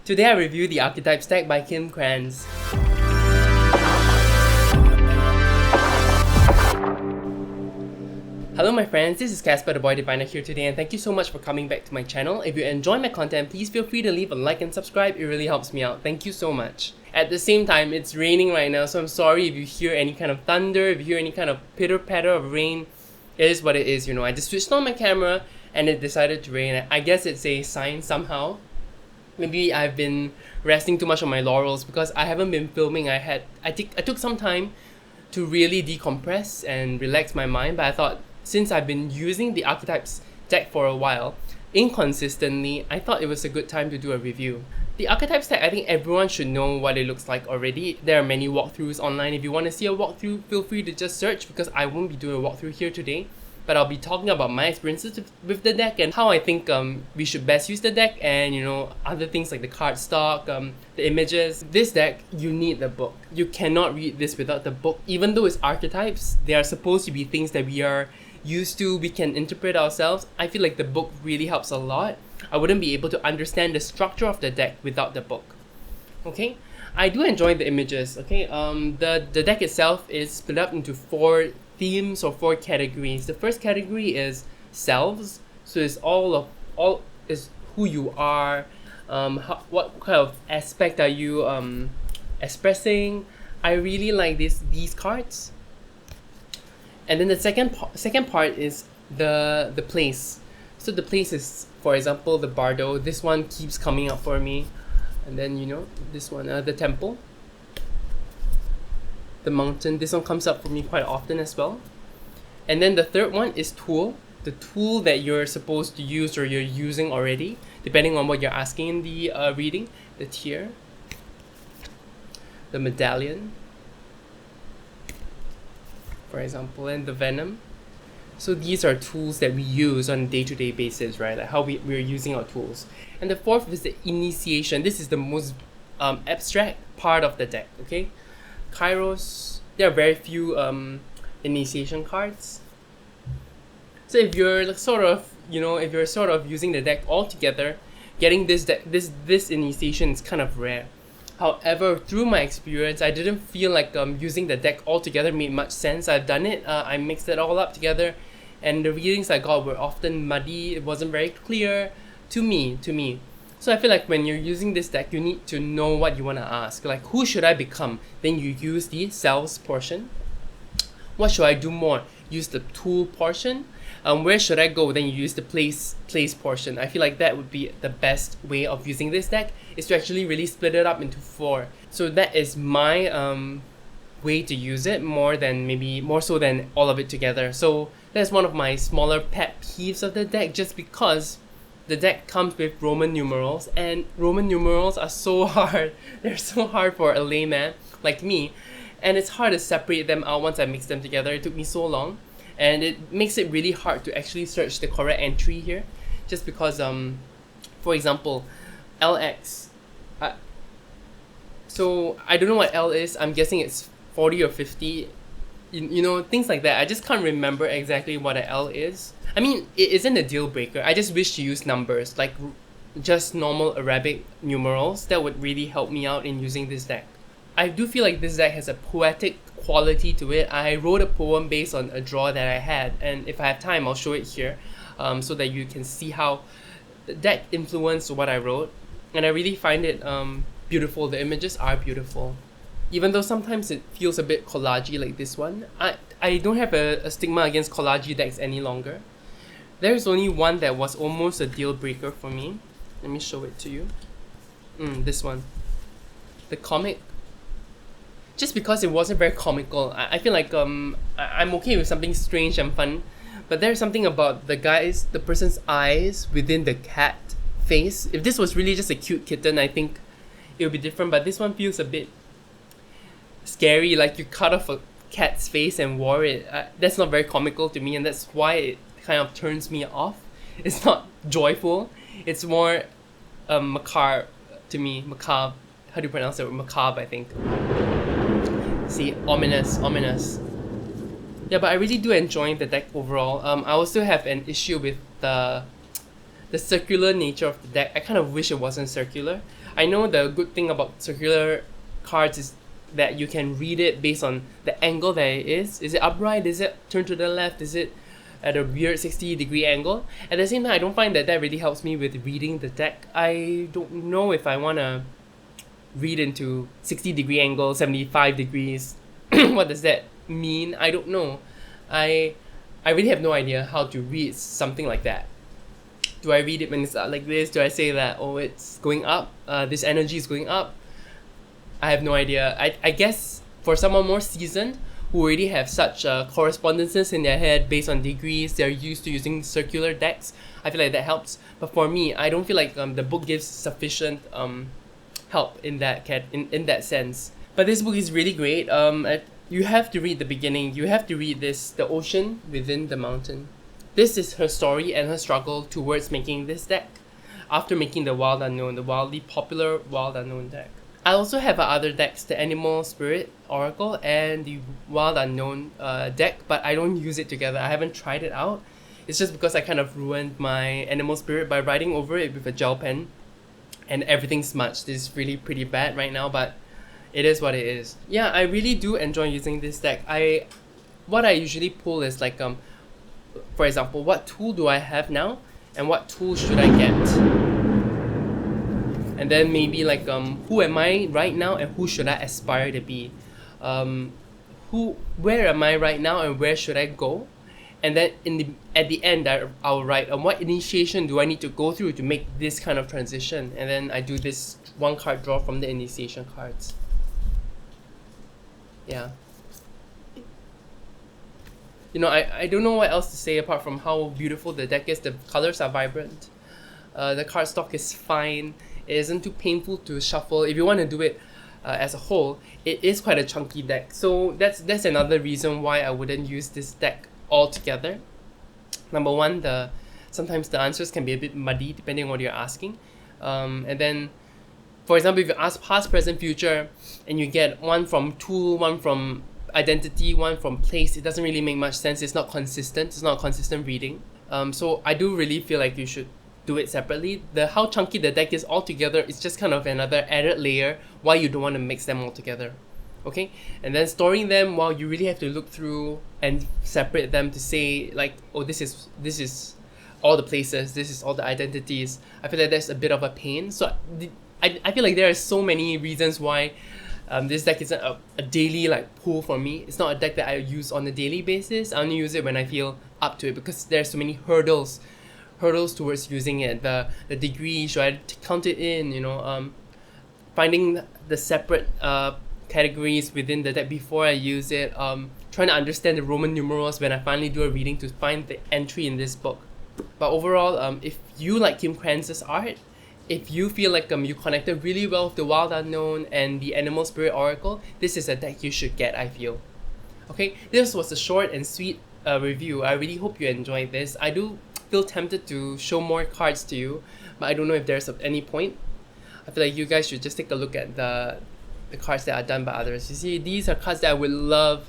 Today I review the Archetypes deck by Kim Kranz. Hello my friends, this is Casper the Boy Diviner here today, and thank you so much for coming back to my channel. If you enjoy my content, please feel free to leave a like and subscribe, it really helps me out. Thank you so much. At the same time, it's raining right now, so I'm sorry if you hear any kind of thunder, if you hear any kind of pitter-patter of rain. It is what it is, you know. I just switched on my camera and it decided to rain. I guess it's a sign somehow. Maybe I've been resting too much on my laurels because I haven't been filming. I took some time to really decompress and relax my mind, but I thought since I've been using the Archetypes deck for a while, inconsistently, I thought it was a good time to do a review. The Archetypes deck, I think everyone should know what it looks like already. There are many walkthroughs online. If you want to see a walkthrough, feel free to just search because I won't be doing a walkthrough here today. But I'll be talking about my experiences with the deck and how I think we should best use the deck, and you know, other things like the card stock, the images. This deck, you need the book. You cannot read this without the book. Even though it's archetypes, they are supposed to be things that we are used to, we can interpret ourselves. I feel like the book really helps a lot. I wouldn't be able to understand the structure of the deck without the book. Okay, I do enjoy the images. Okay, the deck itself is split up into 4 themes or 4 categories. The first category is selves, so it's all is who you are, what kind of aspect are you expressing. I really like these cards. And then the second part is the place. So the place is, for example, the Bardo. This one keeps coming up for me. And then, you know, this one, the Temple. The Mountain. This one comes up for me quite often as well. And then the third one is Tool. The tool that you're supposed to use or you're using already, depending on what you're asking in the reading. The Tier. The Medallion, for example, and the Venom. So these are tools that we use on a day-to-day basis, right? Like how we're using our tools. And the fourth is the Initiation. This is the most abstract part of the deck, okay? Kairos, there are very few initiation cards. So if you're like sort of using the deck all together, getting this initiation is kind of rare. However, through my experience, I didn't feel like using the deck all together made much sense. I've done it, I mixed it all up together, and the readings I got were often muddy. It wasn't very clear to me. So I feel like when you're using this deck, you need to know what you want to ask. Like, who should I become? Then you use the selves portion. What should I do more? Use the tool portion. Where should I go? Then you use the place portion. I feel like that would be the best way of using this deck, is to actually really split it up into 4. So that is my way to use it, more so than all of it together. So that's one of my smaller pet peeves of the deck, just because the deck comes with Roman numerals, and Roman numerals are so hard. They're so hard for a layman like me, and it's hard to separate them out once I mix them together. It took me so long. And it makes it really hard to actually search the correct entry here, just because, for example, LX. So I don't know what L is. I'm guessing it's 40 or 50. You know, things like that. I just can't remember exactly what an L is. I mean, it isn't a deal breaker. I just wish to use numbers, like just normal Arabic numerals. That would really help me out in using this deck. I do feel like this deck has a poetic quality to it. I wrote a poem based on a draw that I had, and if I have time, I'll show it here, so that you can see how the deck influenced what I wrote. And I really find it beautiful. The images are beautiful, even though sometimes it feels a bit collagey like this one. I don't have a stigma against collagey decks any longer. There's only one that was almost a deal breaker for me. Let me show it to you. This one, the comic. Just because it wasn't very comical. I feel like I'm okay with something strange and fun, but there's something about the person's eyes within the cat face. If this was really just a cute kitten, I think it would be different, but this one feels a bit scary, like you cut off a cat's face and wore it. That's not very comical to me, and that's why it kind of turns me off. It's not joyful, it's more macabre to me. Macabre. How do you pronounce it? Macabre, I think. See, ominous. Yeah, but I really do enjoy the deck overall. I also have an issue with the the circular nature of the deck. I kind of wish it wasn't circular. I know the good thing about circular cards is that you can read it based on the angle that it is. Is it upright? Is it turned to the left? Is it at a weird 60-degree angle? At the same time, I don't find that that really helps me with reading the deck. I don't know if I want to read into 60-degree angle, 75 degrees. What does that mean? I don't know. I really have no idea how to read something like that. Do I read it when it's like this? Do I say that, oh, it's going up? This energy is going up? I have no idea. I guess for someone more seasoned who already have such correspondences in their head based on degrees, they're used to using circular decks, I feel like that helps. But for me, I don't feel like the book gives sufficient help in that sense. But this book is really great. You have to read the beginning. You have to read this, The Ocean Within the Mountain. This is her story and her struggle towards making this deck after making the Wild Unknown, the wildly popular Wild Unknown deck. I also have other decks, the Animal Spirit Oracle and the Wild Unknown deck, but I don't use it together. I haven't tried it out. It's just because I kind of ruined my Animal Spirit by writing over it with a gel pen and everything smudged. It's really pretty bad right now, but it is what it is. Yeah, I really do enjoy using this deck. What I usually pull is like, for example, what tool do I have now and what tool should I get? And then maybe like who am I right now and who should I aspire to be? Where am I right now and where should I go? And then at the end I'll write what initiation do I need to go through to make this kind of transition, and then I do this one card draw from the initiation cards. Yeah. You know, I don't know what else to say apart from how beautiful the deck is. The colors are vibrant. The cardstock is fine. It isn't too painful to shuffle. If you want to do it as a whole, it is quite a chunky deck. So that's another reason why I wouldn't use this deck altogether. Number one, sometimes the answers can be a bit muddy depending on what you're asking. And then, for example, if you ask past, present, future, and you get one from tool, one from identity, one from place, it doesn't really make much sense. It's not consistent. It's not a consistent reading. So I do really feel like you should do it separately. How chunky the deck is altogether is just kind of another added layer why you don't want to mix them all together. Okay, and then storing them, while you really have to look through and separate them to say like, oh, this is all the places, this is all the identities. I feel like that's a bit of a pain. So I feel like there are so many reasons why this deck isn't a daily like pull for me. It's not a deck that I use on a daily basis. I only use it when I feel up to it because there's so many hurdles towards using it. The degree, should I count it in, finding the separate categories within the deck before I use it, trying to understand the Roman numerals when I finally do a reading to find the entry in this book. But overall, if you like Kim Kranz's art, if you feel like you connected really well with the Wild Unknown and the Animal Spirit Oracle, this is a deck you should get, I feel. Okay, this was a short and sweet review. I really hope you enjoyed this. I do feel tempted to show more cards to you, but I don't know if there's any point. I feel like you guys should just take a look at the cards that are done by others. You see, these are cards that I would love,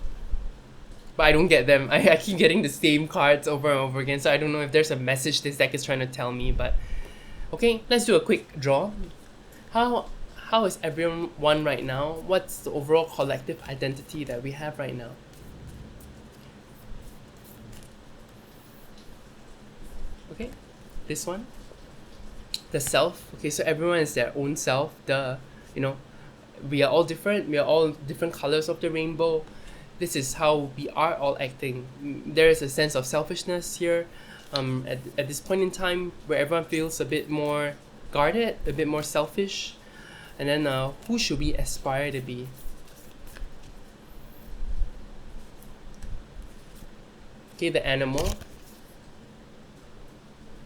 but I don't get them. I keep getting the same cards over and over again, so I don't know if there's a message this deck is trying to tell me. But okay, let's do a quick draw. How is everyone right now? What's the overall collective identity that we have right now? Okay, this one, the self. Okay, so everyone is their own self. We are all different. We are all different colors of the rainbow. This is how we are all acting. There is a sense of selfishness here. At this point in time, where everyone feels a bit more guarded, a bit more selfish. And then, who should we aspire to be? Okay, the animal.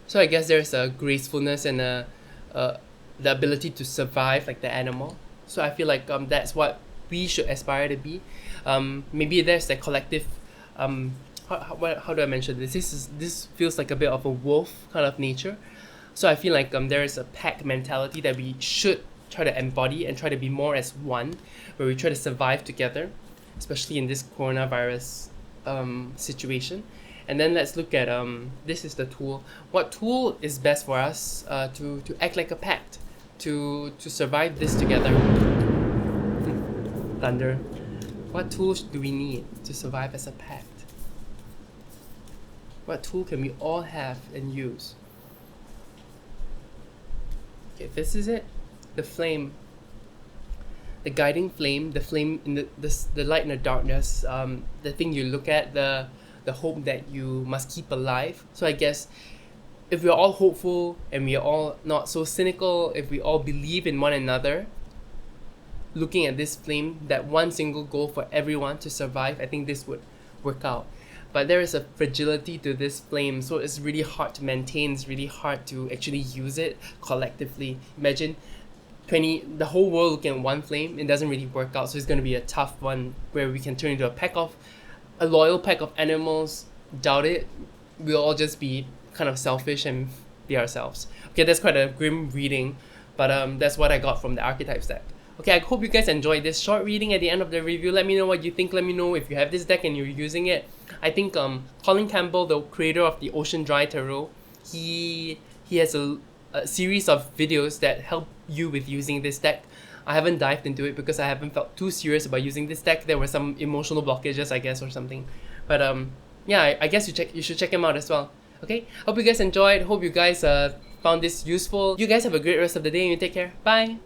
So I guess there's a gracefulness and the ability to survive like the animal. So I feel like that's what we should aspire to be. Maybe there's a collective. How do I mention this? This feels like a bit of a wolf kind of nature. So I feel like there is a pack mentality that we should try to embody and try to be more as one, where we try to survive together, especially in this coronavirus situation. And then let's look at this is the tool. What tool is best for us to act like a pact, to survive this together? Thunder. What tools do we need to survive as a pact? What tool can we all have and use? Okay, this is it. The flame. The guiding flame, the flame in the light in the darkness, the thing you look at, the hope that you must keep alive. So I guess if we're all hopeful and we're all not so cynical, if we all believe in one another, looking at this flame, that one single goal for everyone to survive, I think this would work out. But there is a fragility to this flame, so it's really hard to maintain, it's really hard to actually use it collectively. Imagine the whole world looking at one flame, it doesn't really work out, so it's going to be a tough one where we can turn into a loyal pack of animals. Doubt it. We'll all just be kind of selfish and be ourselves. Okay, that's quite a grim reading, but that's what I got from the Archetypes deck. Okay, I hope you guys enjoyed this short reading at the end of the review. Let me know what you think. Let me know if you have this deck and you're using it. I think Colin Campbell, the creator of the Ocean Dry Tarot, he has a series of videos that help you with using this deck. I haven't dived into it because I haven't felt too serious about using this deck. There were some emotional blockages, I guess, or something. But yeah, I guess you should check him out as well. Okay, hope you guys enjoyed. Hope you guys found this useful. You guys have a great rest of the day and you take care. Bye.